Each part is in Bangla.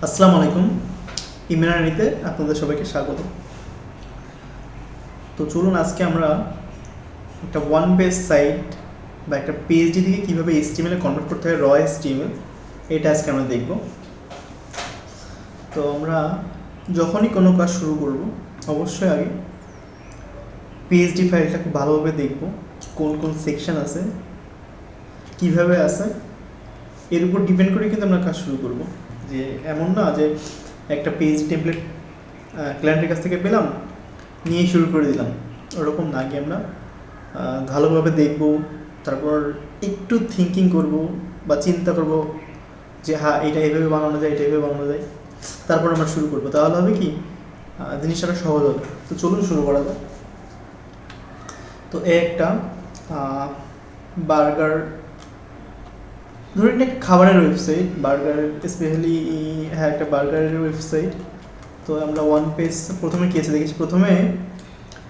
আসসালামু আলাইকুম। ইমরানিতে আপনাদের সবাইকে স্বাগত। তো চলুন আজকে আমরা একটা ওয়ান পেজ সাইট বা একটা পিএইচডি থেকে কীভাবে এইচটিএমএল কনভার্ট করতে হয় র এইচটিএমএল, এটা আজকে আমরা দেখব। তো আমরা যখনই কোনো কাজ শুরু করব অবশ্যই আগে পিএইচডি ফাইলটা খুব ভালোভাবে দেখব, কোন কোন সেকশন আছে, কিভাবে আছে, এর উপর ডিপেন্ড করে কিন্তু আমরা কাজ শুরু করব। যে এমন না যে একটা পেজ টেমপ্লেট ক্লায়েন্টের কাছ থেকে পেলাম, নিয়ে শুরু করে দিলাম, ওরকম না। আগে আমরা ভালোভাবে দেখব, তারপর একটু থিঙ্কিং করব বা চিন্তা করব যে হ্যাঁ এটা এভাবে বানানো যায়, এটা এভাবে বানানো যায়, তারপর আমরা শুরু করবো। তাহলে হবে কি জিনিসটা সহজ হবে। তো চলুন শুরু করা যাক। তো একটা বার্গার, ধরুন একটা খাবারের ওয়েবসাইট, বার্গার স্পেশালি, হ্যাঁ একটা বার্গারের ওয়েবসাইট। তো আমরা ওয়ান পেজ প্রথমে কী আছে দেখেছি। প্রথমে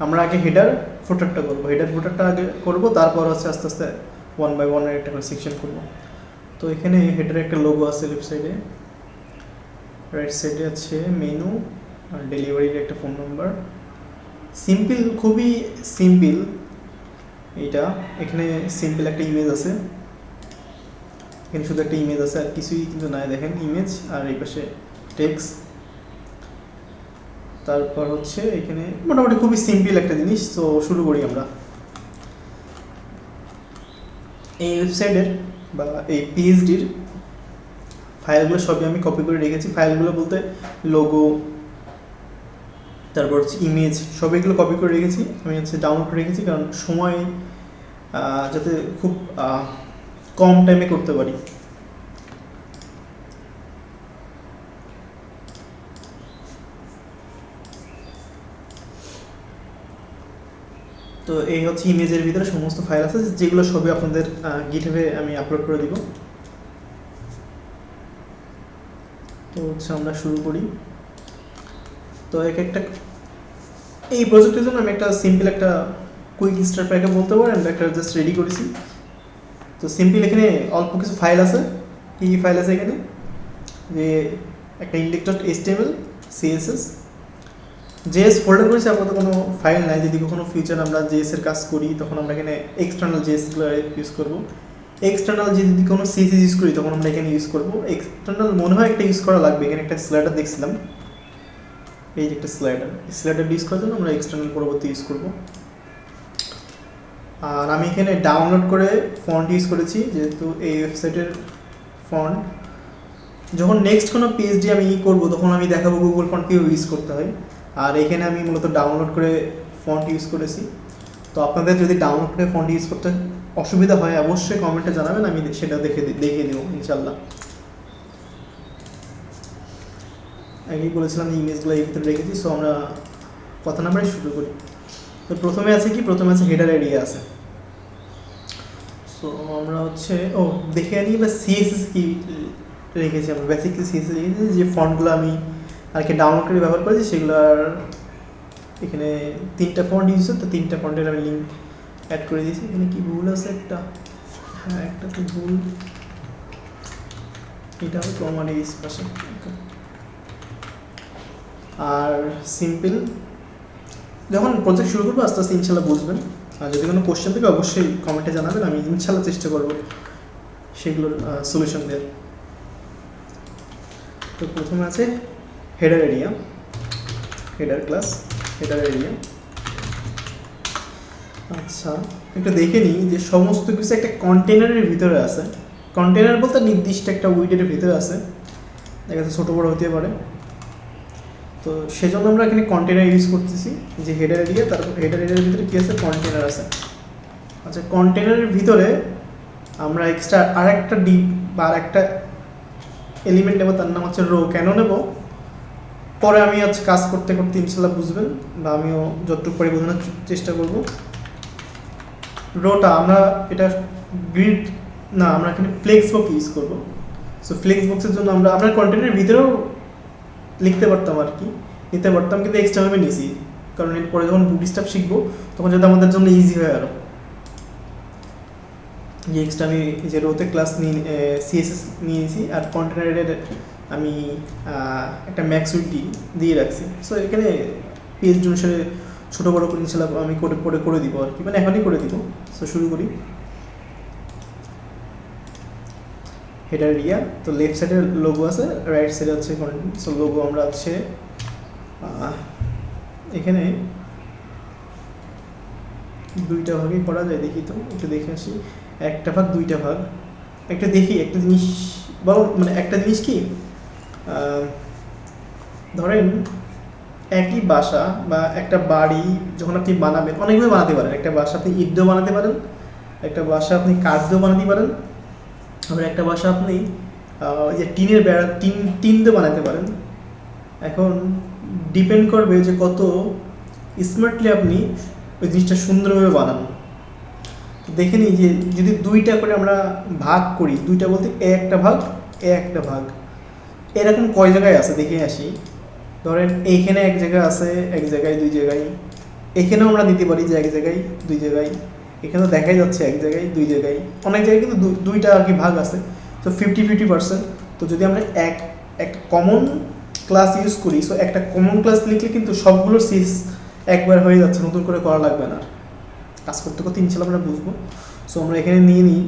আমরা আগে হেডার ফুটারটা করবো, হেডার ফুটারটা আগে করবো, তারপর হচ্ছে আস্তে আস্তে ওয়ান বাই ওয়ানের একটা করে সেকশন করবো। তো এখানে হেডারে একটা লোগো আছে লেফট সাইডে, রাইট সাইডে আছে মেনু আর ডেলিভারির একটা ফোন নাম্বার। সিম্পল, খুবই সিম্পল এইটা। এখানে সিম্পল একটা ইমেজ আছে, এখানে শুধু একটা ইমেজ আছে আর কিছুই কিন্তু নাই। দেখেন ইমেজ আর এই পাশে টেক্সট। তারপর হচ্ছে এখানে মোটামুটি খুবই সিম্পল একটা জিনিস। তো শুরু করি আমরা। এই ওয়েবসাইটের বা এই পিএইচডির ফাইলগুলো সবই আমি কপি করে রেখেছি। ফাইলগুলো বলতে লোগো, তারপর হচ্ছে ইমেজ, সব এগুলো কপি করে রেখেছি। আমি হচ্ছে ডাউনলোড করে রেখেছি, কারণ সময় যাতে খুব কম টাইমে করতে পারি। তো এই হচ্ছে ইমেজের ভিতরে সমস্ত ফাইল আছে, যেগুলো সবই আপনাদের গিটহাবে আমি আপলোড করে দিব। তো হচ্ছে আমরা শুরু করি। তো একটা এই প্রজেক্টের জন্য আমি একটা সিম্পল একটা কুইক স্টার্ট প্যাকে বলতে পারেন, একটা জাস্ট রেডি করেছি। তো সিম্পল এখানে অল্প কিছু ফাইল আছে। কী কী ফাইল আছে এখানে, যে একটা index.html, css, জেএস ফোল্ডার করেছি। আপাতত কোনো ফাইল নাই। যদি কখনো ফিউচার আমরা জেএসের কাজ করি তখন আমরা এখানে এক্সটার্নাল জেএসগুলো ইউজ করবো। এক্সটার্নাল যদি কোনো সিএসএস ইউজ করি তখন আমরা এখানে ইউজ করবো। এক্সটার্নাল মনে হয় একটা ইউজ করা লাগবে। এখানে একটা স্লাইডার দেখছিলাম, এই যে একটা স্লাইডার ইউজ করার জন্য আমরা এক্সটার্নাল পরবর্তী ইউজ করবো। আর আমি এখানে ডাউনলোড করে ফন্ট ইউজ করেছি, যেহেতু এই ওয়েবসাইটের ফন্ট। যখন নেক্সট কোনো পিএইচডি আমি করবো তখন আমি দেখাবো গুগল ফন্ট কীভাবে ইউজ করতে হয়। আর এখানে আমি মূলত ডাউনলোড করে ফন্ট ইউজ করেছি। তো আপনাদের যদি ডাউনলোড করে ফন্ট ইউজ করতে অসুবিধা হয় অবশ্যই কমেন্টে জানাবেন, আমি সেটা দেখিয়ে দেবো ইনশাল্লাহ। আগেই বলেছিলাম ইমেজগুলো এই ভিতরে রেখেছি। সো আমরা কথা নাম্বারে শুরু করি। তো প্রথমে আছে কি, প্রথমে আছে হেডার এরিয়া আছে। সো আমরা হচ্ছে দেখে আনি বা সিএসএস কি রেখেছি আমরা, বেসিকলি সিএসএস রেখেছি। যে ফন্টগুলো আমি আর কি ডাউনলোড করে ব্যবহার করেছি সেগুলোর এখানে 3টা ফন্ট ইউজ হয়। তো 3টা ফন্টের আমি লিঙ্ক অ্যাড করে দিয়েছি। এখানে কি ভুল আছে একটা, হ্যাঁ একটা তো ভুল, এটা হবে কমার এই পাশে। আর সিম্পল, যখন প্রজেক্ট শুরু করবো আস্তে আস্তে ইনশাল্লাহ বুঝবেন। আর যদি কোনো কোশ্চেন থাকে অবশ্যই কমেন্টে জানাবেন, আমি ইনশাল্লাহ চেষ্টা করবো সেগুলোর সলিউশন দেওয়ার। তো প্রথমে আছে header area, header class, header area. আচ্ছা একটা দেখে নিই যে সমস্ত কিছু একটা কন্টেনারের ভিতরে আছে। কন্টেনার বলতে নির্দিষ্ট একটা উইডের ভিতরে আছে, দেখা যাচ্ছে ছোটো বড়ো হতে পারে। তো সেজন্য আমরা এখানে কন্টেনার ইউজ করতেছি, যে হেডার এরিয়া, তারপর হেডার এরিয়ার ভিতরে কী আছে, কন্টেনার আছে। আচ্ছা কন্টেনারের ভিতরে আমরা এক্সট্রা আরেকটা ডিপ বা আরেকটা এলিমেন্ট নেবো, তার নাম হচ্ছে রো। কেন নেব পরে আমি হচ্ছে কাজ করতে করতে ইনশাল্লাহ বুঝবেন, বা আমিও যতটুকু পরে বোঝানোর চেষ্টা করব। রোটা আমরা এটা গ্রিড না, আমরা এখানে ফ্লেক্স বক্স ইউজ করবো। সো ফ্লেক্স বক্সের জন্য আমরা আপনার কন্টেন্টের ভিতরেও লিখতে পারতাম আর কি, নিতে পারতাম, কিন্তু এক্সট্রাভাবে নিয়েছি, কারণ এরপরে যখন বুটস্ট্র্যাপ শিখবো তখন যাতে আমাদের জন্য ইজি হয় আরও। যে এক্সট্রা আমি যে রোতে ক্লাস নিয়ে সিএসএস নিয়েছি, আর কন্টেনারের আমি একটা ম্যাক্স উইডি দিয়ে রাখছি। সো এখানে পিএইচডি অনুসারে ছোটো বড়ো করে ইনশাল্লাহ আমি করে দিব আর কি, মানে এখনই করে দিব। সো শুরু করি। হেডার রিয়া, তো লেফট সাইডে লোগো আছে, রাইট সাইডে হচ্ছে কন্টেন্ট। সো লোগো আমরা হচ্ছে এখানে দুইটা ভাগই করা যায়, দেখি তো একটু দেখে আসি। একটা ভাগ, দুইটা ভাগ, একটা দেখি একটা জিনিস বলো, মানে একটা জিনিস কি ধরেন একই বাসা বা একটা বাড়ি যখন আপনি বানাবেন অনেকভাবে বানাতে পারেন। একটা বাসা আপনি ইট দিয়েও বানাতে পারেন, একটা বাসা আপনি কাঠ দিয়েও বানাতে পারেন, আবার একটা বাসা আপনি যে টিনের বেড়া টিন দিয়ে বানাতে পারেন। এখন ডিপেন্ড করবে যে কত স্মার্টলি আপনি ওই জিনিসটা সুন্দরভাবে বানান। দেখে নিই যে যদি দুইটা করে আমরা ভাগ করি, দুইটা বলতে একটা ভাগ একটা ভাগ, এরকম কয় জায়গায় আছে দেখে আসি। ধরেন এইখানে এক জায়গায় আছে, এক জায়গায়, দুই জায়গায়, এখানেও আমরা দিতে পারি যে এক জায়গায় দুই জায়গায়, এখানেও দেখাই যাচ্ছে এক জায়গায় দুই জায়গায়, অনেক জায়গায় কিন্তু দুইটা আর কি ভাগ আছে। তো 50-50%। তো যদি আমরা একটা কমন ক্লাস ইউজ করি, সো একটা কমন ক্লাস লিখলে কিন্তু সবগুলোর সিস একবার হয়ে যাচ্ছে, নতুন করে করা লাগবে না। কাজ করতে করতে ইনশাল্লাহ আমরা বুঝবো। সো আমরা এখানে নিয়ে নিই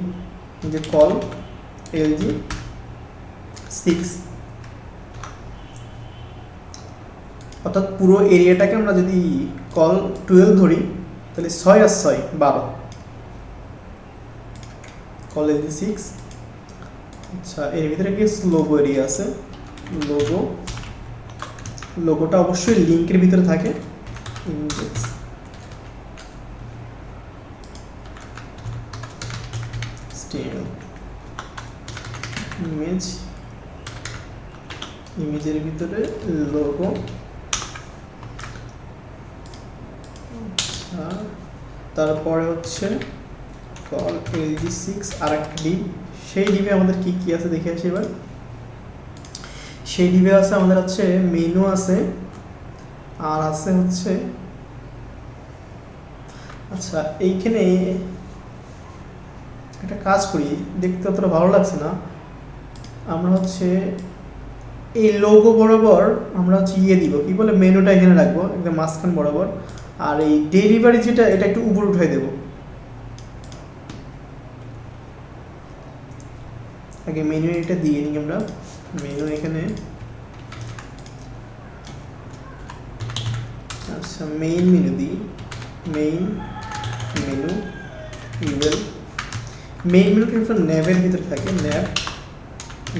যে কল LG6, অর্থাৎ পুরো এরিয়াটাকে আমরা যদি কল 12 ধরি তাহলে 6 আর 6 12, কল LG6। আচ্ছা, এর ভিতরে কি লোগো এরিয়া আছে, লোগোটা অবশ্যই লিঙ্কের ভিতরে থাকে। ইনডেক্স ইমেজের ভিতরে লোগো। তারপরে হচ্ছে কল LG6 আর একটা ডিভ। সেই ডিভে আমাদের কি কি আছে দেখে আসি এবার। সেই ডিভে আছে আমাদের হচ্ছে মেনু আছে, আর আছে হচ্ছে আচ্ছা এইখানে একটা কাজ করি, দেখতে অতটা ভালো লাগছে না। আমরা হচ্ছে এই লোগো বরাবর আমরা হচ্ছে দিব, কি বলে, মেনুটা এখানে রাখবো একদম মাঝখান বরাবর, আর এই ডেলিভারি যেটা এটা একটু উপরে উঠাই দেবো। আগে মেনু এটা দিয়ে নিই আমরা, মেনু এখানে। আচ্ছা, মেইন মেনু দিই, main menu UL. Main menu কিন্তু ন্যাবের ভিতরে থাকে, ন্যাব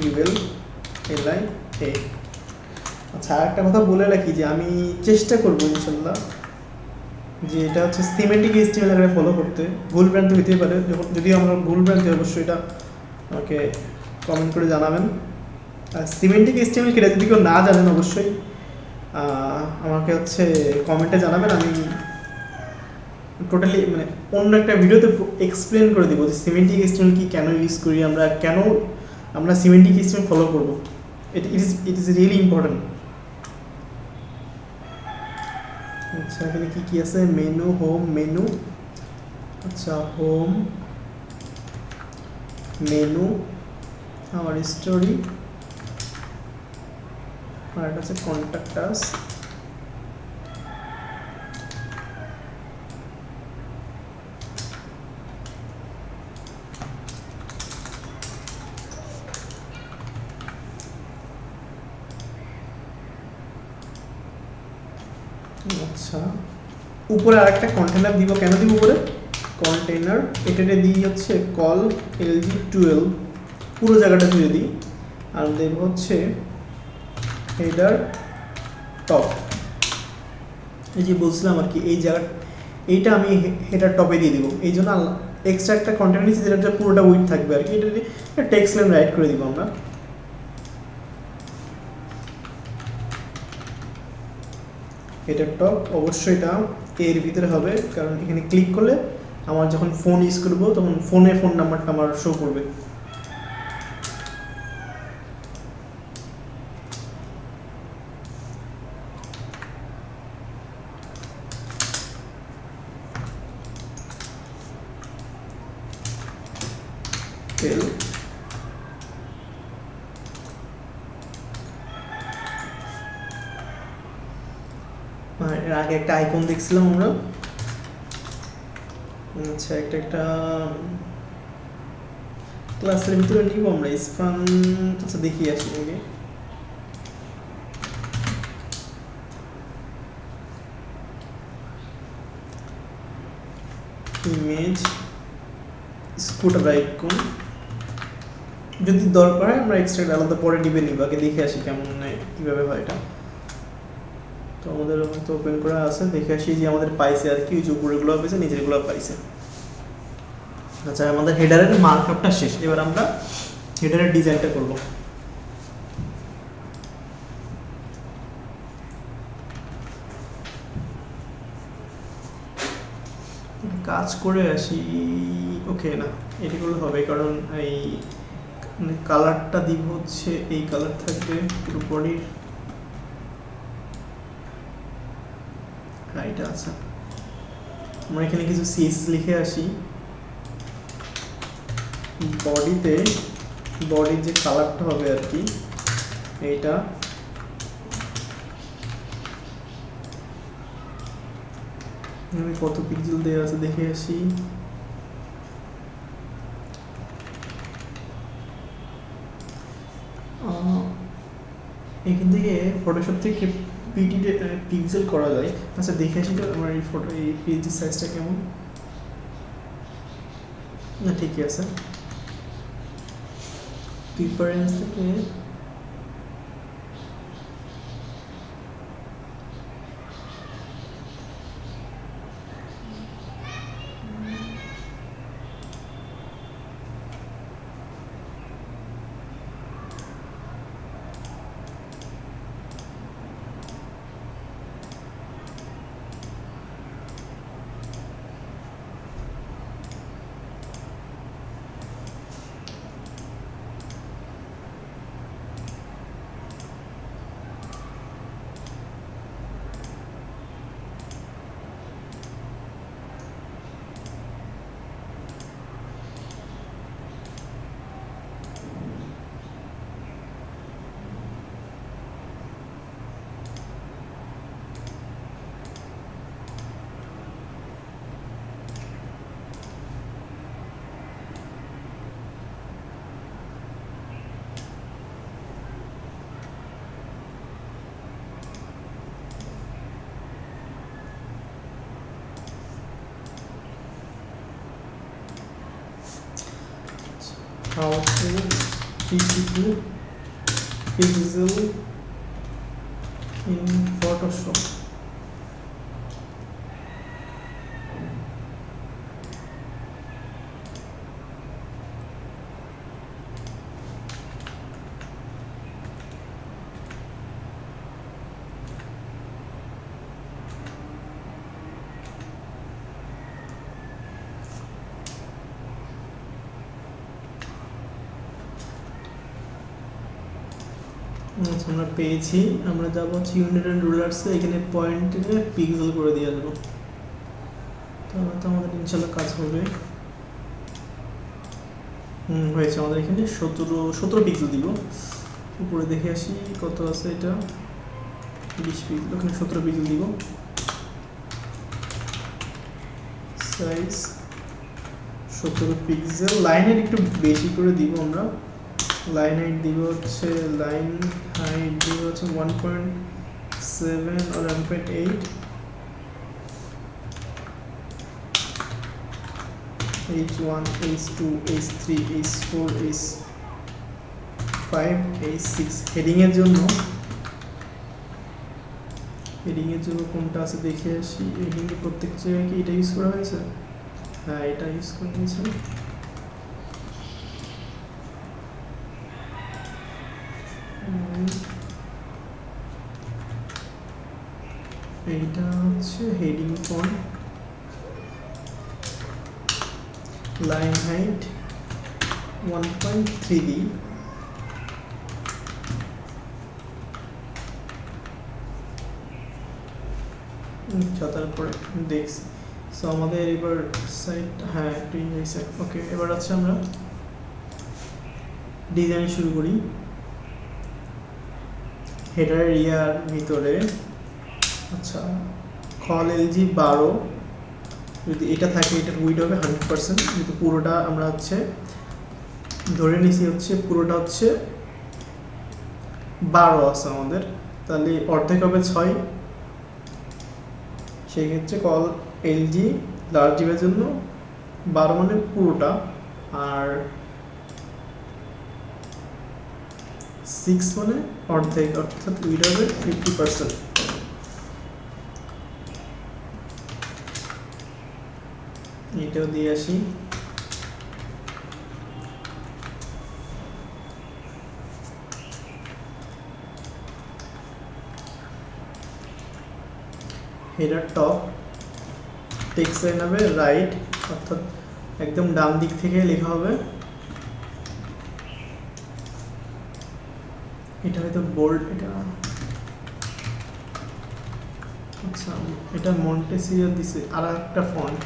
ইউএল এলআই এ। আচ্ছা, আরেকটা কথা বলে রাখি যে আমি চেষ্টা করবো ইনশাল্লাহ যে এটা হচ্ছে সিমেন্টিক HTML আকারে ফলো করতে। ভুল ভ্রান্তি হতেই পারে, যদি আমরা ভুল ভ্রান্তি অবশ্যই এটা আমাকে কমেন্ট করে জানাবেন। আর সিমেন্টিক HTML কি, যদি কেউ না জানেন অবশ্যই আমাকে হচ্ছে কমেন্টে জানাবেন। আমি টোটালি মানে অন্য একটা ভিডিওতে এক্সপ্লেন করে দিব যে সিমেন্টিক HTML কি, কেন ইউজ করি আমরা, কেন আমরা সিমেন্টিক HTML ফলো করবো। It is really important. আচ্ছা, এখানে কি কি আছে, মেনু, হোম মেনু। আচ্ছা, হোম মেনু, আমার স্টোরি, আর এটা হচ্ছে কন্ট্যাক্ট আস। আচ্ছা, উপরে আরেকটা কন্টেনার দিব, কেন দিব উপরে কন্টেনার, এটাতে দিই হচ্ছে কল LG12 পুরো জায়গাটা জুড়ে দিই, আর দেব হচ্ছে হেডার টপ। এই যে বলছিলাম আর কি, এই জায়গা এইটা আমি হেডার টপে দিয়ে দিব, এই জন্য এক্সট্রা একটা কন্টেনার নিচ্ছি যেটা পুরোটা উইড থাকবে আর কি। এটা টেক্সট লাইন রাইট করে দিব আমরা। হেডার টপ অবশ্যই এটা এর ভিতরে হবে, কারণ এখানে ক্লিক করলে আমার যখন ফোন ইউজ করবো তখন ফোন নাম্বারটা আমার শো করবে। এর আগে একটা আইকন দেখছিলাম আমরা। আচ্ছা, একটা ক্লাসের ভিতরে নিব আমরা স্পান। আচ্ছা, দেখি আসি আগে। ইমেজ স্কুটার আইকন, যদি দরকার হয় আমরা এক্সট্রা আলাদা পরে ডিবে নিব, আগে দেখে আসি কেমন কীভাবে হয় এটা। তো আমাদের হয়তো ওপেন করা আছে, দেখে আসি যে আমাদের পাইছে আর কি, ওই যে উপরেগুলো পেয়েছে নিচেরগুলো পাইছে। আচ্ছা, আমাদের হেডারের মার্কআপটা শেষ, এবার আমরা হেডারের ডিজাইনটা করব। কাজ করে আসি। ওকে, না এটি করলে হবে, কারণ এই কালারটা দিব হচ্ছে এই কালার থাকবে পুরো বডির। এটা আচ্ছা, আমরা এখানে কিছু সিএস লিখে আসি। বডির যে কালারটা হবে আর কি, এইটা কত পিক্সেল দেওয়া আছে দেখে আসি। এখান থেকে ফটোশপ থেকে পিক্সেল করা যায়। আচ্ছা, দেখে আসি তো আমার এই পেজের সাইজটা কেমন। না, ঠিকই আছে। প্রিফারেন্স থেকে how to pixel in Photoshop. আমরা পেয়েছি, আমরা যাবো হচ্ছে ইউনিট অ্যান্ড রুলার্সে, এখানে পয়েন্টে পিক্সেল করে দিয়ে আসবো, তাহলে তো আমাদের ইনশাল্লাহ কাজ হবে। হয়েছে, আমাদের এখানে 17 পিক্সেল দিব। উপরে দেখে আসি কত আছে, এটা 20 পিক্সেল, ওখানে 17 পিক্সেল দিব। Size 17 pixel. লাইনের একটু বেশি করে দিব আমরা, লাইন হাইট দিব হচ্ছে, লাইন হাইট দিব হচ্ছে 1.7 or 1.8, H1, H2, H3, H4, H5, H6। হেডিংয়ের জন্য কোনটা আছে দেখে আসি। হেডিংয়ে প্রত্যেক জায়গায় কি এটা ইউজ করা হয়েছে? হ্যাঁ, এটা ইউজ করা হয়েছে। এইটা হচ্ছে হেডিং ফন্ট, লাইন হাইট 1.3 দিই। তারপরে দেখছি। সো আমাদের এবার সাইট, হ্যাঁ একটু হয়েছে। ওকে, এবার আছে আমরা ডিজাইন শুরু করি। হেডার এরিয়ার ভিতরে আচ্ছা, খল এলজি 12, যদি এটা থাকে এটার উইড হবে 100%, কিন্তু পুরোটা আমরা হচ্ছে ধরে নিছি হচ্ছে পুরোটা হচ্ছে 12 আছে আমাদের, তাহলে অর্ধেক হবে 6। সেই ক্ষেত্রে কল এলজি লার্জ জিমের জন্য 12 মানে পুরোটা, আর 6 মানে অর্ধেক, অর্থাৎ উইড হবে 50%। এটাও দিয়ে আসি। হেডার টপ, টেক্সট লাইন হবে রাইট, অর্থাৎ একদম ডান দিক থেকে লেখা হবে। এটা হয়তো বোল্ড, এটা আচ্ছা, এটা মন্টেসিয়া দিছে আর একটা ফন্ট।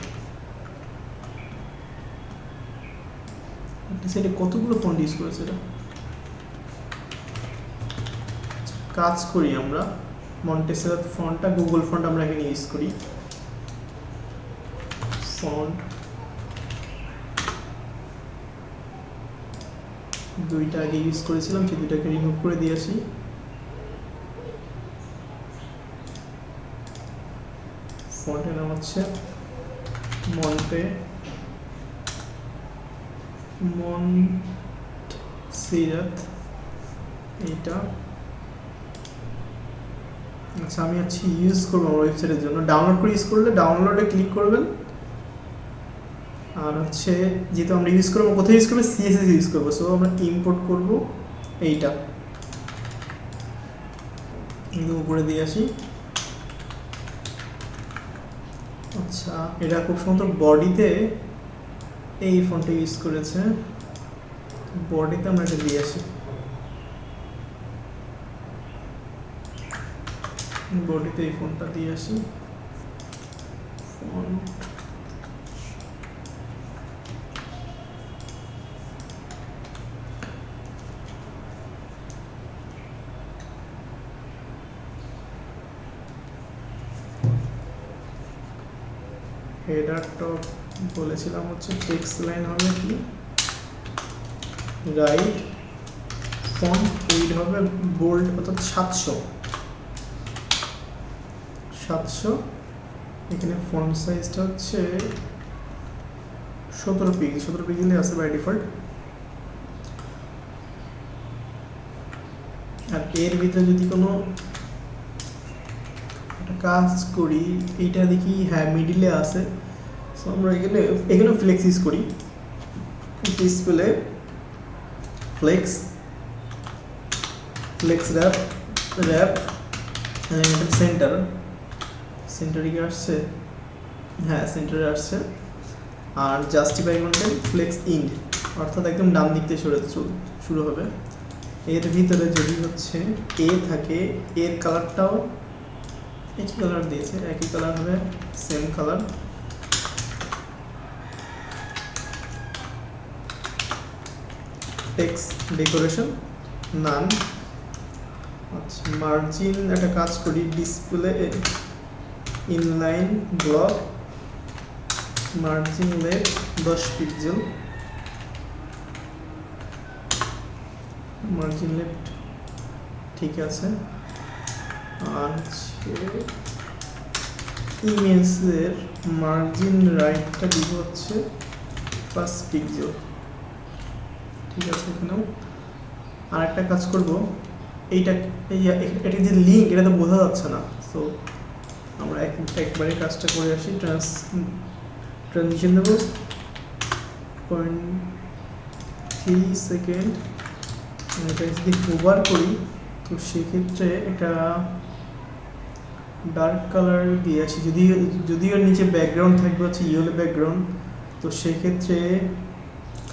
এটা কতগুলো ফন্ট ইউজ করেছে এটা। কাজ করি আমরা, মন্টেসিয়া ফন্টটা গুগল ফন্ট আমরা এখানে ইউজ করি। ফন্ট দুইটা আগে ইউজ করেছিলাম, সেই দুইটাকে রিমুভ করে দিয়ে আসি। ফন্টের নাম হচ্ছে মন্টসিরাত এইটা। আচ্ছা, আমি হচ্ছে ইউজ করবো আমার ওয়েবসাইটের জন্য। ডাউনলোড করে ইউজ করলে ডাউনলোডে ক্লিক করবেন, আর হচ্ছে যেহেতু আমরা ইউজ করবো, কোথায় ইউজ করবো, সিএসএস ইউজ করবো। সো আমরা ইম্পোর্ট করবো এইটা, কিন্তু উপরে দিয়ে আসি। আচ্ছা, এটা খুব সুন্দর বডিতে এই ফন্টটা ইউজ করেছে, বডিতে আমরা এটা দিয়ে আসি। বডিতে এই ফন্টটা দিয়ে আসি। ফন্ট হেডার টপ বলেছিলাম হচ্ছে টেক্সট লাইন হবে কি রাইট, ফন্ট উইড হবে বোল্ড, অর্থাৎ 700। এখানে ফন্ট সাইজটা হচ্ছে 17 পিক্সেল, 17 পিক্সেলই আছে বাই ডিফল্ট। আর এর ভিতরে যদি কোনো একটা কাজ করি, এইটা দেখি হ্যাঁ মিডিলে আছে। সো আমরা এখানেও ফ্লেক্স ইউজ করি। ডিসপ্লে ফ্লেক্স র্যাপ সেন্টারে কি আসছে? হ্যাঁ, সেন্টারে আসছে। আর জাস্টিফাই কন্টেন্ট ফ্লেক্স ইন্ড, অর্থাৎ একদম ডান দিক থেকে শুরু হবে। এর ভিতরে যদি হচ্ছে এ থাকে, এর কালারটাও একই কালার দিয়েছে, একই কালার হবে, সেম কালার। টেক্সট ডেকোরেশন নান। আচ্ছা, মার্জিন একটা কাজ করি, display inline block, margin left 10 pixel, margin left ঠিক আছে। আর ইমেজের মার্জিন রাইটটা দিব হচ্ছে 5 পিক্সেল, ঠিক আছে। এখানেও আর একটা কাজ করব, এটা যে লিঙ্ক, এটা তো বোঝা যাচ্ছে না। সো আমরা একবারে কাজটা করে আসি। ট্রানজিশন দেবো 0.3 সেকেন্ড। এটা যদি ওভার করি, তো সেক্ষেত্রে একটা ডার্ক কালার দিয়ে আসি। যদিও নিচে ব্যাকগ্রাউন্ড থাকবে হচ্ছে ইয়েলো ব্যাকগ্রাউন্ড, তো সেক্ষেত্রে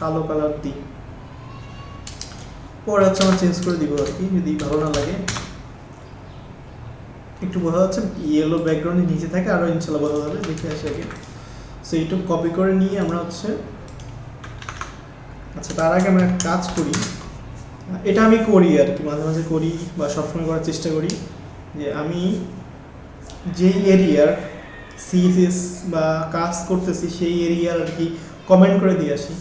কালো কালার দিই। পরে হচ্ছে আমরা চেঞ্জ করে দিব আর কি, যদি ভালো না লাগে। একটু বোঝা যাচ্ছে ইয়েলো ব্যাকগ্রাউন্ডের নিচে থাকে, আরও ইনশাল্লাহ বোঝা যাবে, দেখে আসি আগে। সো এইটুকু কপি করে নিয়ে আমরা হচ্ছে, আচ্ছা তার আগে আমরা কাজ করি, এটা আমি করি আর কি, মাঝে মাঝে করি বা সবসময় করার চেষ্টা করি, যে আমি যেই এরিয়ার সিএসএস বা কাজ করতেছি সেই এরিয়ার আর কি কমেন্ট করে দিয়ে আসি,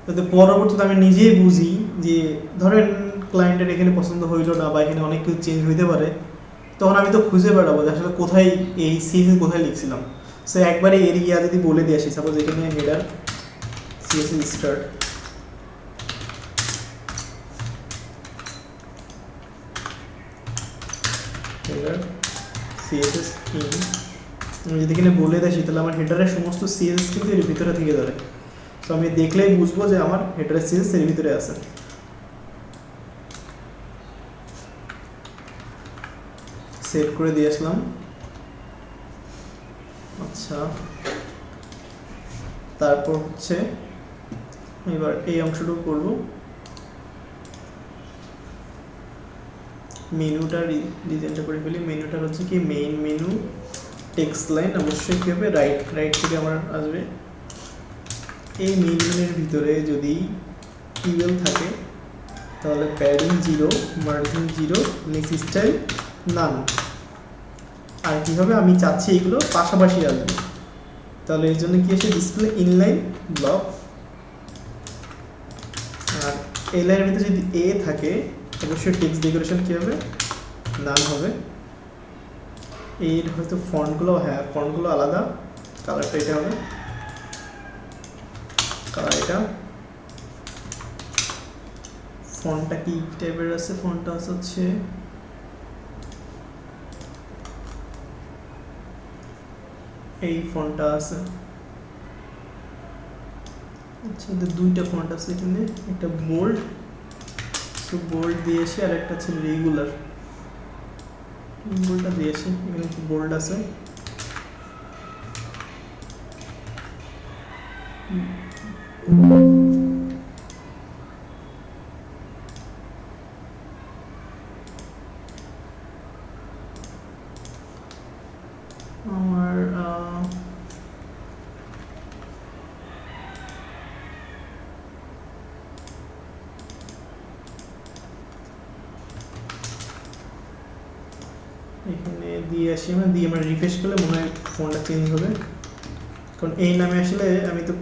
যাতে পরবর্তীতে আমি নিজেই বুঝি যে ধরেন ক্লায়েন্টের এখানে পছন্দ হইলো না বা এখানে অনেক কিছু চেঞ্জ হইতে পারে, তখন আমি তো খুঁজে বেড়াবো যে আসলে কোথায় এই সিএসএস কোথায় লিখছিলাম। সো একবারে এরিয়া যদি বলে দিয়ে আসি, সাপোজ এখানে header CSS start, header CSS in, আমি যদি এখানে বলে দিই তাহলে আমার হেডারের সমস্ত সিএসএস কিন্তু এর ভিতরে থেকে যাবে। তো আমি দেখলেই বুঝবো যে আমার হেডারের সিএসএস এর ভিতরে আছে। সেভ করে দিয়ে আসলাম। আচ্ছা, তারপর হচ্ছে এবার এই অংশটুকু করব, মেনুটা ডিজাইনটা করে ফেলি। মেনুটা হচ্ছে কি মেইন মেনু, টেক্সট লাইন অবশ্যই কী হবে, রাইট রাইট থেকে আমার আসবে। এই মেইন মেনুর ভিতরে যদি ইউএল থাকে তাহলে প্যাডিং 0, মার্জিন 0, লেস স্টাইল নান। আর কী হবে, আমি চাচ্ছি এগুলো পাশাপাশি আসবে, তাহলে এর জন্য কি আসে ডিসপ্লে ইনলাইন ব্লক। আর এই লাইনের ভিতরে যদি এ থাকে অবশ্যই টেক্সট ডেকোরেশন কী হবে, নান হবে। এর হয়তো ফন্টগুলো, হ্যাঁ ফন্টগুলো আলাদা, কালারটা এটা হবে, কালার এটা। ফন্টটা কি টাইপের আছে, ফন্টটা হচ্ছে এই ফন্টটা আছে। আচ্ছা, দুইটা ফন্ট আছে এখানে, একটা বোল্ড, তো বোল্ড দিয়েছি, আর একটা আছে রেগুলার, বোল্ডটা দিয়েছি, এখানে বোল্ড আছে। আমার এখানে দিয়ে আসি, আমরা দিয়ে আমরা রিফ্রেশ করলে মনে হয় ফোনটা চেঞ্জ হবে, কারণ এই নামে আসলে আমি তো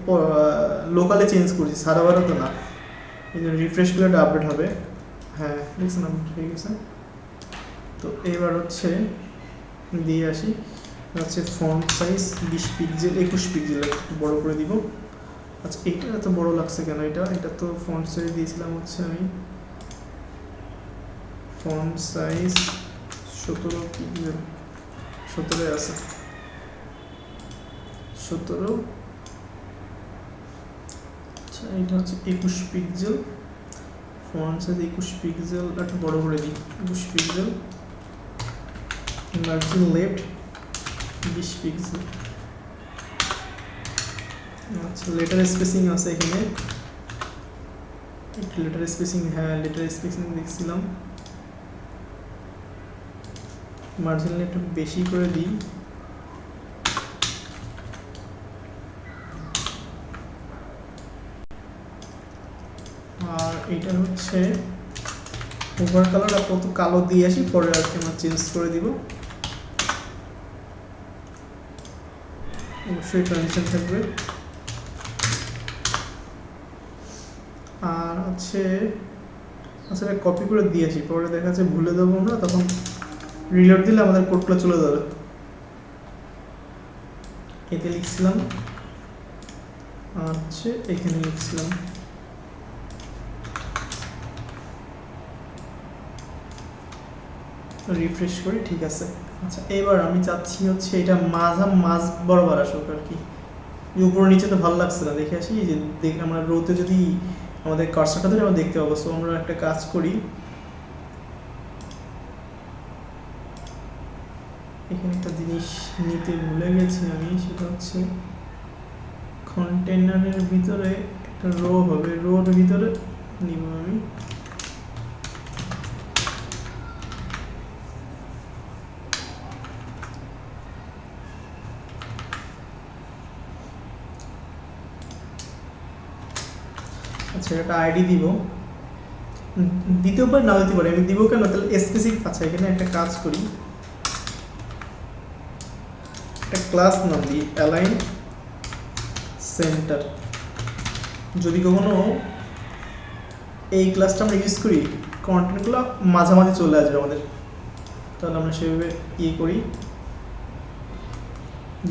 লোকালে চেঞ্জ করছি, সারাবারও তো না, এই জন্য রিফ্রেশ করলে এটা আপডেট হবে। হ্যাঁ দেখছেন আপডেট হয়ে গেছে। তো এবার হচ্ছে দিয়ে আসি হচ্ছে ফন্ট সাইজ 20 পিক্সেল, 21 পিক্সেল, একটু বড় করে দিব। আচ্ছা, এটা এত বড় লাগছে কেন, এটা তো ফন্ট সাইজ দিয়েছিলাম হচ্ছে আমি, ফন্ট সাইজ 17 পিক্সেল, 17 আছে, 17। আচ্ছা, এটা হচ্ছে 21 পিক্সেল, ফন্ট সাইজ 21 পিক্সেল, একটু বড় করে দিই, 21 পিক্সেল, মার্জিন লেফট 20 পিক্সেল। আচ্ছা, লেটার স্পেসিং আছে এখানে, একটু লেটার স্পেসিং, হ্যাঁ লেটার স্পেসিং দেখছিলাম, মার্জিন একটু বেশি করে দিই। আর এটা হচ্ছে ওভার কালার, আপাতত কালো দিয়ে আসি, পরে আর কি আমরা চেঞ্জ করে দিব। অবশ্যই ট্রানজিশন থাকবে। আর হচ্ছে আসলে কপি করে দিয়ে আসি, পরে দেখা যাচ্ছে ভুলে দেবো আমরা, তখন রিলোড দিলে আমাদের কোডগুলো চলে যাবে। এতে লিখছিলাম, আর হচ্ছে এখানে লিখছিলাম, রিফ্রেশ করি, ঠিক আছে। আচ্ছা, এবার আমি চাচ্ছি হচ্ছে এটা মাঝ বরাবর আসুক আর কি, উপর নিচে তো ভালো লাগছে না, দেখে আসি যে দেখ আমরা রোতে যদি আমাদের কার্সারটা ধরে আমরা দেখতে পাবো। সো আমরা একটা কাজ করি, এখানে একটা জিনিস নিতে ভুলে গেছি আমি, সেটা হচ্ছে কন্টেনারের ভিতরে একটা রো হবে, রোর ভিতরে নিব আমি। আচ্ছা, একটা আইডি দিব, দ্বিতীয়বার না দিতে পারি, আমি দিব কেন তাহলে স্পেসিফিক। আচ্ছা, এখানে একটা কাজ করি, একটা ক্লাস নাম দিই অ্যালাইন সেন্টার। যদি কখনো এই ক্লাসটা আমরা ইউজ করি, কন্টেন্টগুলো মাঝামাঝি চলে আসবে আমাদের, তাহলে আমরা সেভাবে করি।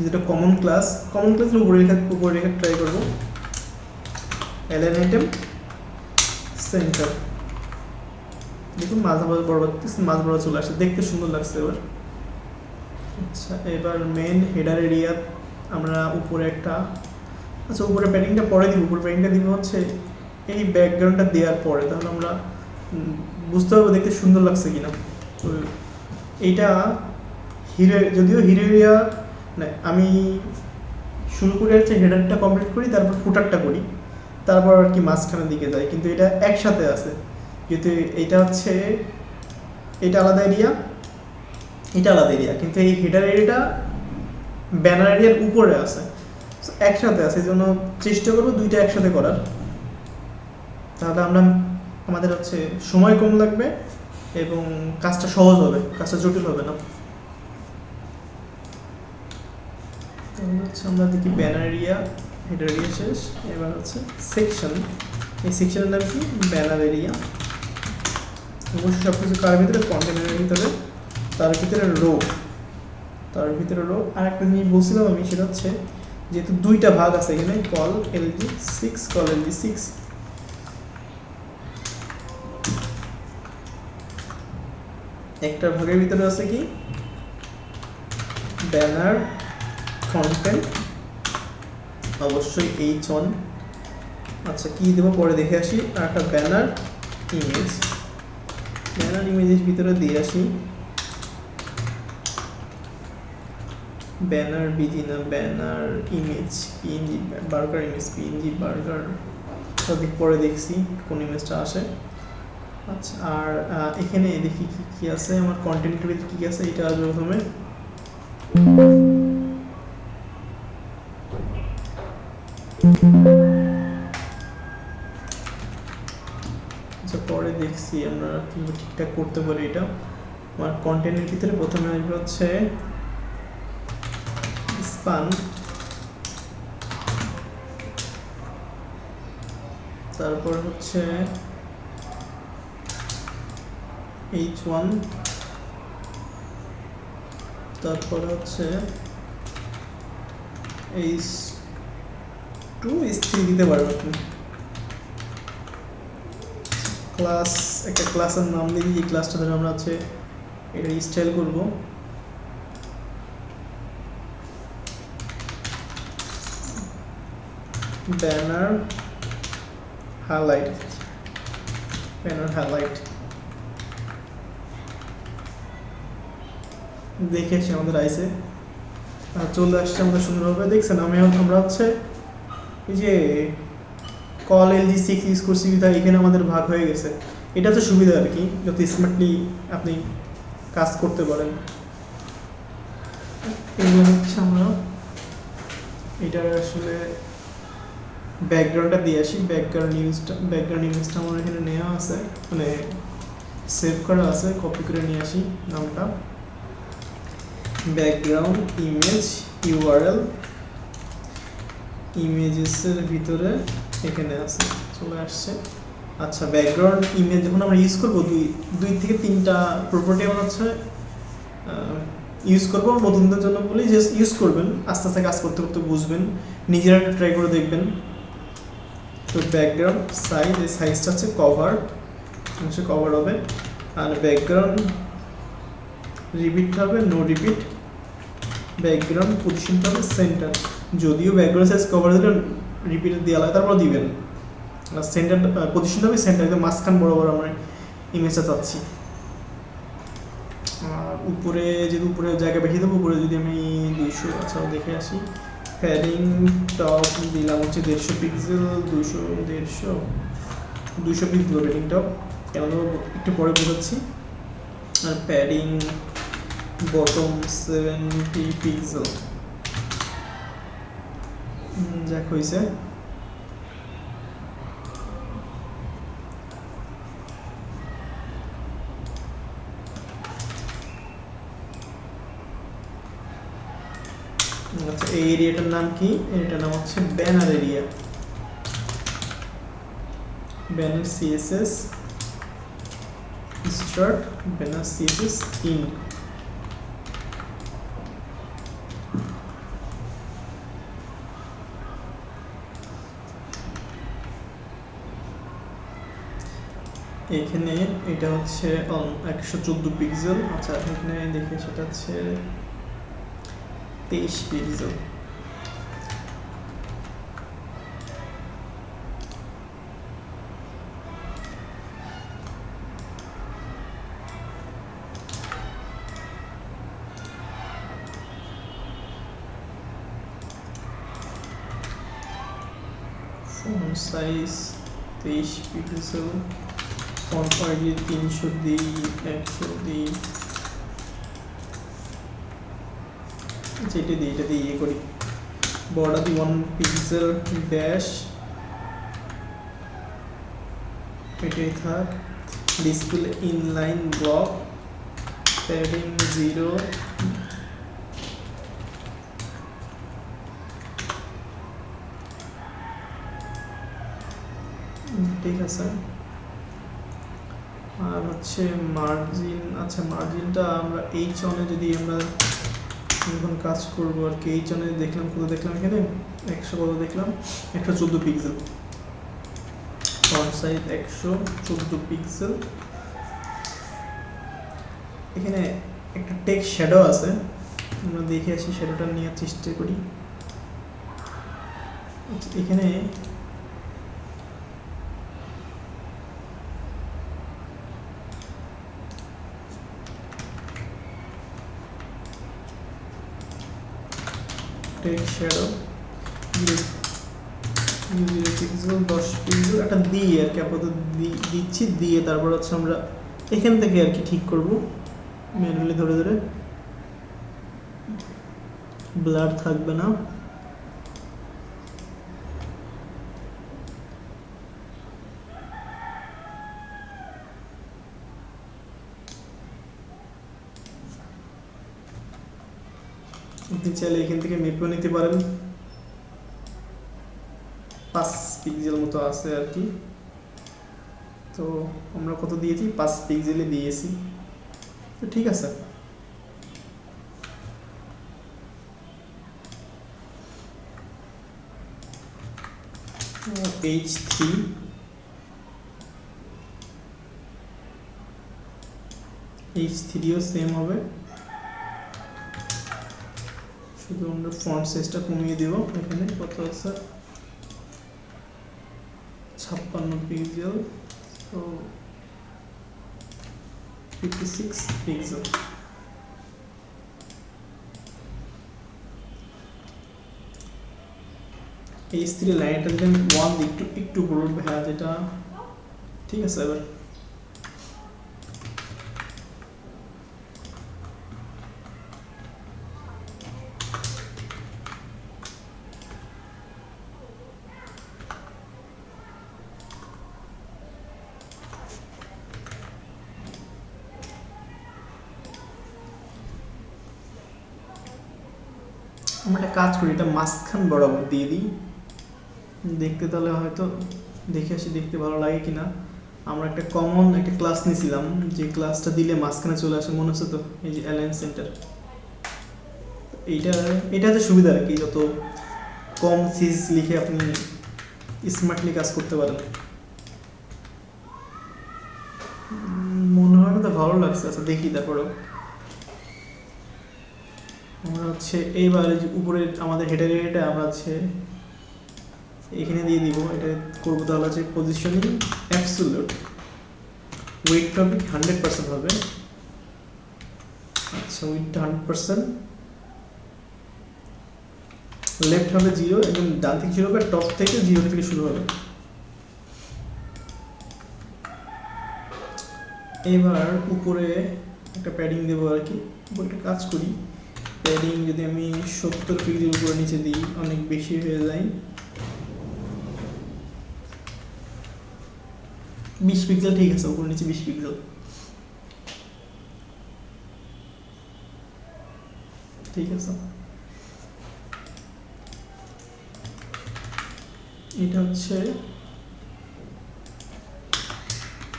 যেটা কমন ক্লাসের উপরে রেখে ট্রাই করবো অ্যালাইন আইটেম সেন্টার। দেখুন মাঝ বরাবর চলে আসছে, দেখতে সুন্দর লাগছে এবার। আচ্ছা, এবার মেন হেডার এরিয়া আমরা উপরে একটা, আচ্ছা উপরে প্যাডিংটা পরে দিব। উপরে প্যাডিংটা দিব হচ্ছে এই ব্যাকগ্রাউন্ডটা দেওয়ার পরে, তাহলে আমরা বুঝতে পারবো দেখতে সুন্দর লাগছে কিনা। তো এইটা যদিও হিরো এরিয়া আমি শুরু করে হচ্ছে হেডারটা কমপ্লিট করি, তারপর ফুটারটা করি, তারপর আর কি মাঝখানের দিকে যাই, কিন্তু এটা একসাথে আছে। যেহেতু এটা হচ্ছে এটা আলাদা এরিয়া, এটা আলাদা এরিয়া, কিন্তু এই হেডার এরিয়াটা ব্যানার এরিয়ার উপরে আছে, একসাথে আছে। এই জন্য চেষ্টা করবো দুইটা একসাথে করার, তাহলে আমাদের হচ্ছে সময় কম লাগবে এবং কাজটা সহজ হবে, কাজটা জটিল হবে না। হচ্ছে আমরা দেখি ব্যানার এরিয়া, হেডার এরিয়া শেষ। এবার হচ্ছে সেকশন, এই সেকশনের নাম কি ব্যানার এরিয়া। অবশ্যই সব কিছু কার ভিতরে, কন্টেনারের ভিতরে, তার ভিতরে রো। আর একটা জিনিস বলছিলাম আমি, সেটা হচ্ছে যেহেতু দুইটা ভাগ আছে এখানে, কল LG6 একটা ভাগের ভিতরে আছে কি ব্যানার কন্টেন্ট, অবশ্যই H1। আচ্ছা কি দেবো পরে দেখে আসি। আর একটা ব্যানার ইমেজের ভিতরে দিয়ে আসি ব্যানার বিজি না, banner image PNG burger image, PNG burger সঠিক পরে দেখছি কোন ইমেজটা আসে। আচ্ছা আর এখানে দেখি কি আছে আমার কন্টেন্টের ভিতরে কি আছে। এটা আসবে প্রথমে আচ্ছা পরে দেখছি আমরা কিন্তু ঠিকঠাক করতে পারি। এটা আমার কন্টেন্টের ভিতরে প্রথমে আসবে হচ্ছে স্পান, তারপর হচ্ছে H1, তারপর হচ্ছে H2, H3 দিতে পারবো আপনি। ক্লাস, একটা ক্লাসের নাম দিয়ে এই ক্লাসটা ধরে আমরা হচ্ছে এটা স্টাইল করব। ব্যানার হাইলাইট দেখেছি আমাদের আইসে চলে আসছে আমাদের সুন্দরভাবে। দেখছেন আমরা হচ্ছে এই যে কল LG6 ইউজ করছি, তাই এখানে আমাদের ভাগ হয়ে গেছে। এটা তো সুবিধা আর কি, যত স্মার্টলি আপনি কাজ করতে পারেন। এগুলো হচ্ছে আমরা এটা আসলে ব্যাকগ্রাউন্ডটা দিয়ে আসি। ব্যাকগ্রাউন্ড ইমেজটা আমার এখানে নেওয়া আছে, মানে সেভ করা আছে, কপি করে নিয়ে আসি নামটা ব্যাকগ্রাউন্ড ইমেজ URL ইমেজেসের ভিতরে এখানে আছে, চলে আসছে। আচ্ছা ব্যাকগ্রাউন্ড ইমেজ যখন আমরা ইউজ করবো দুই থেকে তিনটা প্রপার্টি আমরা হচ্ছে ইউজ করবো। নতুনদের জন্য বলি যে ইউজ করবেন, আস্তে আস্তে কাজ করতে করতে বুঝবেন, নিজেরা ট্রাই করে দেখবেন। তো ব্যাকগ্রাউন্ড সাইজ, এই সাইজটা হচ্ছে কভার হবে। আর ব্যাকগ্রাউন্ড রিপিট হবে নো রিপিট। ব্যাকগ্রাউন্ড পজিশনটা হবে সেন্টার, যদিও ব্যাকগ্রাউন্ড সাইজ কভার দিলে রিপিট দিয়ে আলাদা তারপর দিবেন। আর সেন্টার পজিশনটা হবে সেন্টার, একদম মাঝখান বরাবর আমরা ইমেজটা চাচ্ছি। আর উপরে যদি উপরে জায়গা বেশি দেবো, উপরে যদি আমি 200, আচ্ছা দেখে আসি। প্যাডিং টপ দিলাম হচ্ছে 150 পিক্সেল, 200 পিক্সেল প্যাডিং টপ, কেন একটু পরে বোঝাচ্ছি। আর প্যাডিং বটম 70 পিক্সেল, যাক হয়েছে। আচ্ছা, এই এরিয়াটার নাম কি? এটার নাম হচ্ছে banner area. Banner CSS start, banner CSS in. এখানে এটা হচ্ছে 114 পিক্সেল। আচ্ছা, এখানে দেখে সেটা হচ্ছে 23 pixel. Font size 23 pixel. Font wide 300 দিই, 100 দিই, যেটা দিই এটা দিয়ে ইয়ে করি। বর্ডার দিই 1 পিক্সেল ড্যাশ, এটাই থাক। ডিসপ্লে ইনলাইন ব্লক, প্যাডিং 0, ঠিক আছে। আর হচ্ছে মার্জিন, আচ্ছা মার্জিনটা আমরা এইচ অনে যদি আমরা যখন কাজ করবো আর কি, এইচ অনে দেখলাম কত দেখলাম এখানে 100 কত দেখলাম 114 পিক্সেল। Font size 114 pixel. এখানে একটা টেক্সট শ্যাডো আছে, আমরা দেখে আসি শ্যাডোটা নেওয়ার চেষ্টা করি। এখানে টেক্সট শ্যাডো 0 পিক্সেল 10 পিক্সেল একটা দিয়ে আর কি আপাতত দিচ্ছি। দিয়ে তারপর হচ্ছে আমরা এখান থেকে আর কি ঠিক করব ম্যানুয়ালি ধরে ধরে, ব্লার থাকবে না। আপনি চাইলে এখান থেকে মেপেও নিতে পারেন। 5 পিক্সেল মতো আছে আর কি। তো আমরা কত দিয়েছি? 5 পিক্সেলে দিয়েছি, তো ঠিক আছে। H3 H3ও সেম হবে, শুধু আমরা ফন্ট সাইজটা কমিয়ে দেব। এখানে কত আছে? 56 পিক্সেল, তো 56 পিক্সেল। H3 লাইনটা যদি 1 একটু একটু বড় হ্যাঁ, যেটা ঠিক আছে। এবার আমরা একটা কাজ করি, এটা মাঝখান বরাবর দিয়ে দিই, দেখতে তাহলে হয়তো দেখে আসি দেখতে ভালো লাগে কিনা। আমরা একটা কমন একটা ক্লাস নিয়েছিলাম, যে ক্লাসটা দিলে মাঝখানে চলে আসে, মনে হচ্ছে তো? এই যে অ্যালাইন সেন্টার, এটাতে সুবিধা আর কি, যত কম সিজ লিখে আপনি স্মার্টলি কাজ করতে পারেন। মনে হয় না তো ভালো লাগছে। আচ্ছা দেখি তারপরেও আমরা হচ্ছে এইবার উপরে আমাদের হেডার এরিয়াটা আমরা হচ্ছে এখানে দিয়ে দিব। এটা করবো তাহলে হচ্ছে পজিশনিং অ্যাবসলিউট, ওয়েট টপিক 100% হবে। আচ্ছা উইথ 100%, লেফট হবে 0, একদম ডান থেকে শুরু হবে, টপ থেকে 0 থেকে শুরু হবে। এবার উপরে একটা প্যাডিং দেবো আর কি। উপরে কাজ করি, প্যাডিং যদি আমি 70 পিক্সেল উপরে নিচে দিই, অনেক বেশি হয়ে যায়। 20 পিক্সেল ঠিক আছে, উপরে নিচে 20 পিক্সেল ঠিক আছে। এটা হচ্ছে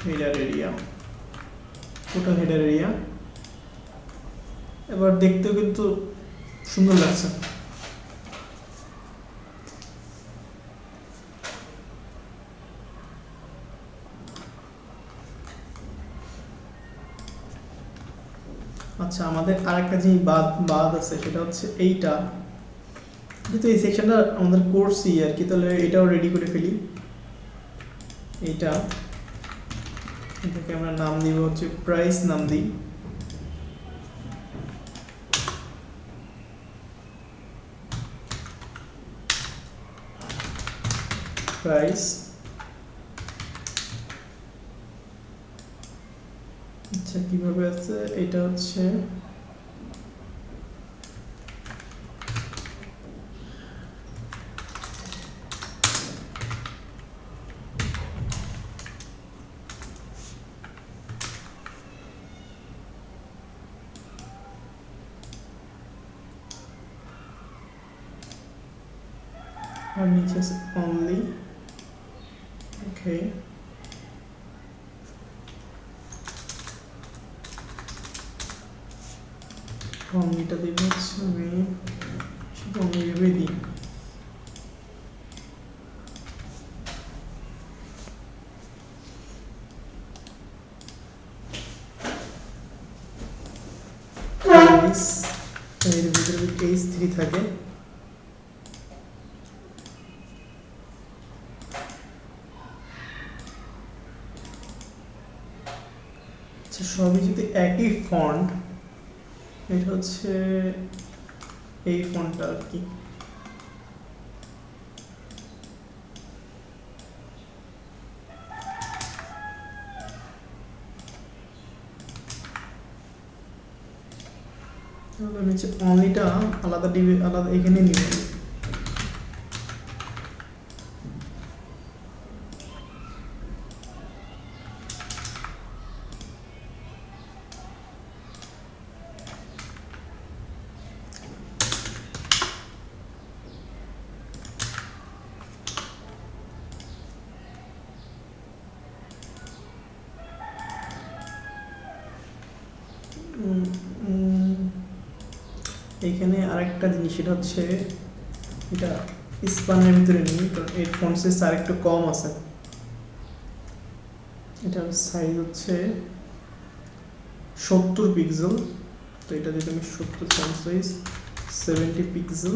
header area, total header area. এবার দেখতেও কিন্তু সুন্দর লাগছে। আচ্ছা, আমাদের আরেকটা জিনিস বাদ আছে, সেটা হচ্ছে এইটা, যেহেতু এই সেকশনটা আমাদের করছি আর কি, তাহলে এটাও রেডি করে ফেলি। এটাকে আমরা নাম দিব হচ্ছে প্রাইস, নাম দিই প্রাইস। আচ্ছা, কিভাবে আছে এটা হচ্ছে আর নিচে অনলি। ওকে, অনলিটা দিব হচ্ছে আমি শুধু অনলি ভেবে দিই। এর ভিতরে H3 থাকে। আচ্ছা, সবই যদি একই ফন্ট, এটা হচ্ছে এই ফন্টটা আর কি। তাহলে নিচে অনলিটা আলাদা দিবে, আলাদা এখানে নিবে। এইখানে আরেকটা জিনিস, সেটা হচ্ছে এটা স্পানের ভিতরে নিই, কারণ এর ফন্ট সাইজ আরেকটু কম আছে। এটার সাইজ হচ্ছে 70 পিক্সেল। তো এটা যদি আমি 70 ফন্ট সাইজ 70 পিক্সেল,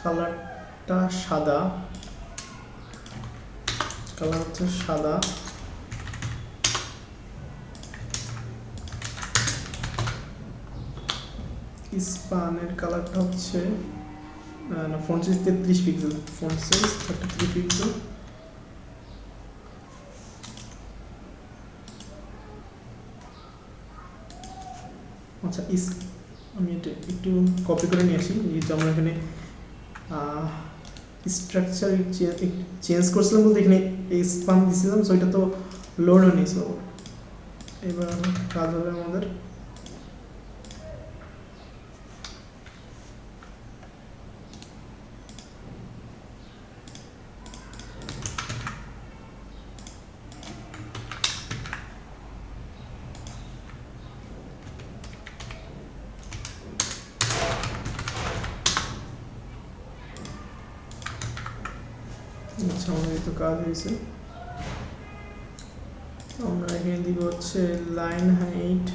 কালারটা সাদা, কালার হচ্ছে সাদা। স্পানের কালারটা হচ্ছে না, font size 33 pixel, font size 33 pixel. আচ্ছা, আমি এটা একটু কপি করে নিয়েছি, যেহেতু আমরা এখানে স্ট্রাকচার চেঞ্জ করছিলাম বলতে এখানে স্পান দিয়েছিলাম, সো এটা তো লোড হয়নি। সো এবার কাজ হবে আমাদের আমাদের তো কাজ হয়েছে। আমরা এখানে দিব হচ্ছে লাইন হাইট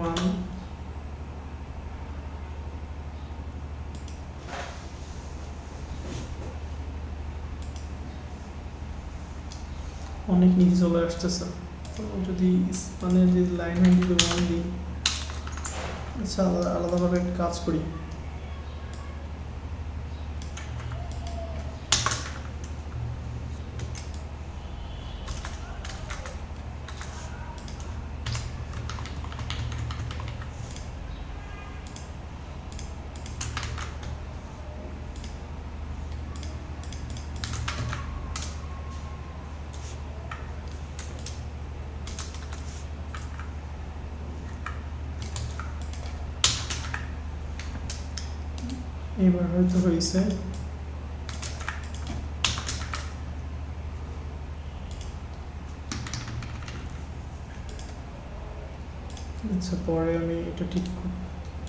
1, অনেক নিচে চলে আসতেছে। তো যদি স্পানের যে লাইন হাইট যদি 1 দিই, আচ্ছা আলাদাভাবে কাজ করি। এবার হয়তো হয়েছে। আচ্ছা, পরে আমি এটা ঠিক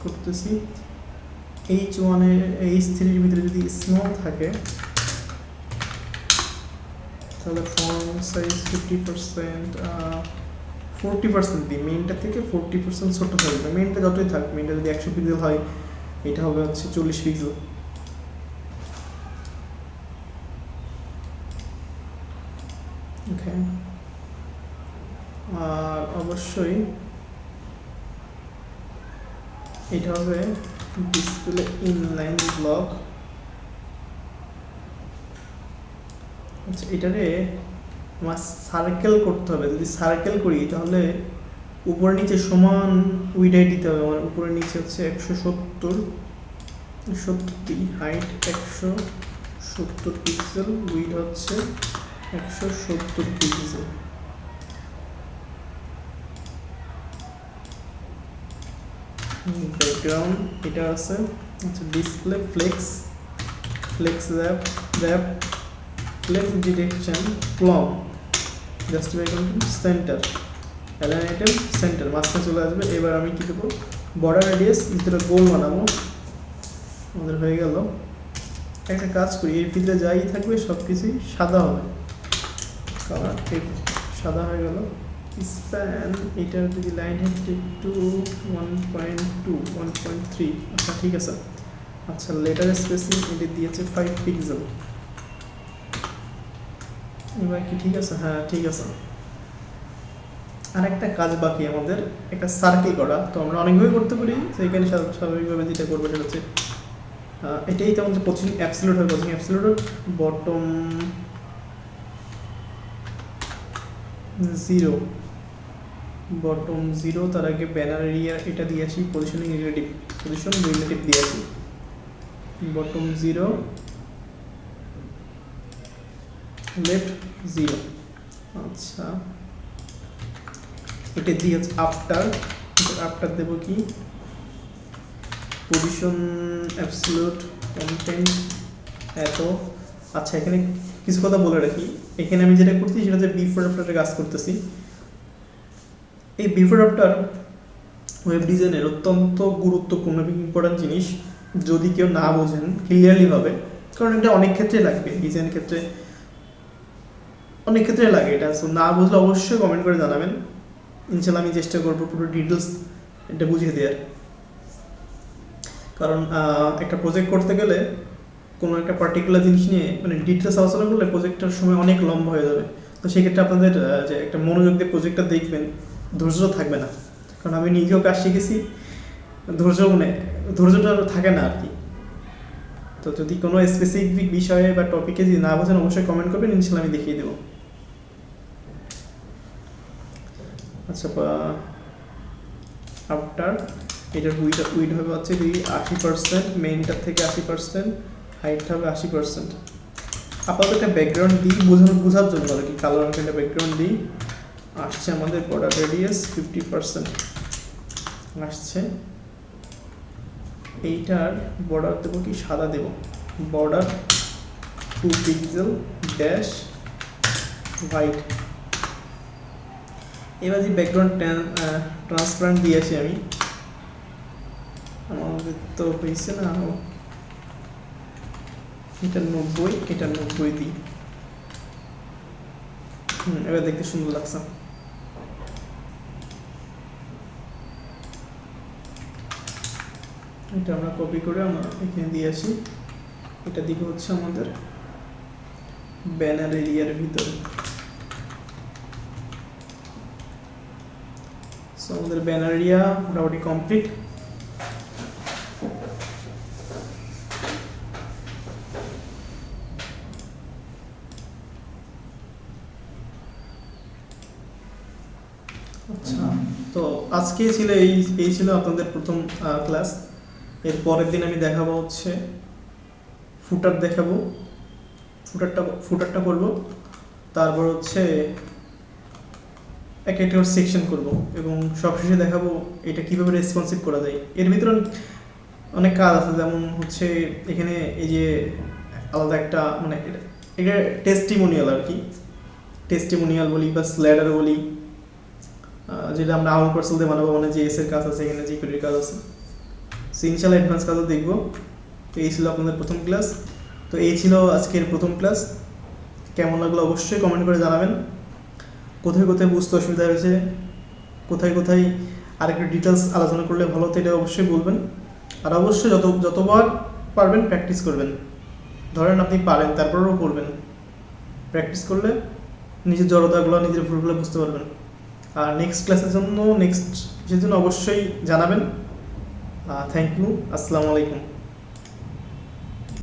করতেছি। H1 এর H3 এর ভিতরে যদি স্মল থাকে তাহলে ফন্ট সাইজ 50%, 40% দিই। মেইনটা থেকে 40% ছোট থাকবে। মেইনটা যতই থাক, মেইনটা যদি 100 পিক্সেল হয়, এটা হবে হচ্ছে 40 পিক্সেল। ওকে, আর অবশ্যই এটা হবে ডিসপ্লে ইনলাইন ব্লক। আচ্ছা, এটারে আমার সার্কেল করতে হবে। যদি সার্কেল করি তাহলে উপর নিচে সমান উইডাই দিতে হবে। আমার উপরে নিচে হচ্ছে 170 হাইট 170 পিক্সেল, উইড হচ্ছে 170 পিক্সেল। ব্যাকগ্রাউন্ড এটা আছে। আচ্ছা, display flex wrap flex direction column justify centre align item centre, মাঝখানে চলে আসবে। এবার আমি কি দেবো, বর্ডার রেডিয়াস ভিতরে গোল বানাবো। আমাদের হয়ে গেল। একটা কাজ করি, এর ভিতরে যাই থাকবে সব কিছুই সাদা হবে, কালার সাদা হয়ে গেল। স্প্যান এটার যদি লাইন হেড একটু 1.2 1.3, আচ্ছা ঠিক আছে। আচ্ছা, লেটার স্পেসিং এটা দিয়েছে 5 পিক্সেল। এবার কি ঠিক আছে? হ্যাঁ ঠিক আছে। আর একটা কাজ বাকি আমাদের, একটা সার্কেল করা। তো আমরা অনেকভাবে করতে পারি, তো এখানে স্বাভাবিকভাবে যেটা করবো সেটা হচ্ছে এটাই তো আমাদের পজিশন অ্যাবসলিউট হয়। পজিশন অ্যাবসলিউট বটম 0, বটম 0, তার আগে ব্যানার এরিয়া এটা দিয়ে আসি, পজিশন রিলেটিভ দিয়ে আসি। Bottom 0 left 0। আচ্ছা, এটা দিয়ে হচ্ছে আফটার দেবো কি, পজিশন অ্যাবসলিউট কন্টেন্ট এত। আচ্ছা, এখানে কিছু কথা বলে রাখি। এখানে আমি যেটা করছি সেটা হচ্ছে বিফোর আফটারে কাজ করতেছি। এই বিফোর আফটার ওয়েব ডিজাইনের অত্যন্ত গুরুত্বপূর্ণ ইম্পর্টেন্ট জিনিস। যদি কেউ না বোঝেন ক্লিয়ারলি হবে, কারণ এটা অনেক ক্ষেত্রে লাগবে, ডিজাইন ক্ষেত্রে অনেক ক্ষেত্রে লাগে এটা। সো না বুঝলে অবশ্যই কমেন্ট করে জানাবেন, ইনশাল্লাহ আমি চেষ্টা করবো পুরো ডিটেলস এটা বুঝিয়ে দেওয়ার। কারণ একটা প্রজেক্ট করতে গেলে কোনো একটা পার্টিকুলার জিনিস নিয়ে মানে ডিটেলস আলোচনা করলে প্রজেক্টটার সময় অনেক লম্বা হয়ে যাবে। তো সেক্ষেত্রে আপনাদের যে একটা মনোযোগ দিয়ে প্রজেক্টটা দেখবেন, ধৈর্য থাকবে না। কারণ আমি নিজেও কাজ শিখেছি, ধৈর্যটা থাকে না আর কি। তো যদি কোনো স্পেসিফিক বিষয়ে বা টপিকে যদি না বোঝেন অবশ্যই কমেন্ট করবেন, ইনশাল্লাহ আমি দেখিয়ে দেবো। আচ্ছা, আফটার এটার উইড হবে হচ্ছে 80%, মেইনটার থেকে 80%, হাইটটা হবে 80%। আপাতত একটা ব্যাকগ্রাউন্ড দিই বোঝার জন্য আর কি, কালার একটা ব্যাকগ্রাউন্ড দিই। আসছে আমাদের বর্ডার রেডিয়াস 50% আসছে। এইটার বর্ডার দেবো কি, সাদা দেব। Border 2 pixel dash white. এবার যে ব্যাকগ্রাউন্ড ট্রান্সপারেন্ট দিয়েছি আমি, আমাদের তো হয়েছে না, এটা 90, এটা 90 দিই। এবার দেখতে সুন্দর লাগছে। এটা আমরা কপি করে আমরা এখানে দিয়ে আসি। এটা দিকে হচ্ছে আমাদের ব্যানার এরিয়ার ভিতরে। সো আমাদের ব্যানার এরিয়া মোটামুটি কমপ্লিট। আচ্ছা, তো আজকে ছিল এই ছিল আপনাদের প্রথম ক্লাস। এর পরের দিন আমি দেখাবো হচ্ছে ফুটার দেখাবো, ফুটারটা করব। তারপর হচ্ছে একটা সেকশন করব এবং সবশেষে দেখাবো এটা কিভাবে রেসপন্সিভ করা যায়। এর ভিতরে অনেক কাজ আছে, যেমন হচ্ছে এখানে এই যে আলাদা একটা মানে এটা টেস্টিমোনিয়াল আর কি, টেস্টিমোনিয়াল বলি বা স্ল্যাডার বলি, যেটা আমরা আউল পার্সেল দিয়ে বানাবো, মানে যে এর কাজ আছে এখানে, জিকিউরির কাজ আছে। সো ইনশাল্লাহ অ্যাডভান্স কাজও দেখবো। তো এই ছিল আপনাদের প্রথম ক্লাস। তো এই ছিল আজকের প্রথম ক্লাস। কেমন লাগলো অবশ্যই কমেন্ট করে জানাবেন। কোথায় কোথায় বুঝতে অসুবিধা হয়েছে, কোথায় কোথায় আরেকটু ডিটেলস আলোচনা করলে ভালো হতো, এটা অবশ্যই বলবেন। আর অবশ্যই যতবার পারবেন প্র্যাকটিস করবেন। ধরেন আপনি পারেন তারপরেও করবেন, প্র্যাকটিস করলে নিজের জড়তাগুলো, নিজের ভুলগুলো বুঝতে পারবেন। আর নেক্সট ক্লাসের জন্য, নেক্সট কিছুর জন্য অবশ্যই জানাবেন। Thank you. আসসালামু আলাইকুম।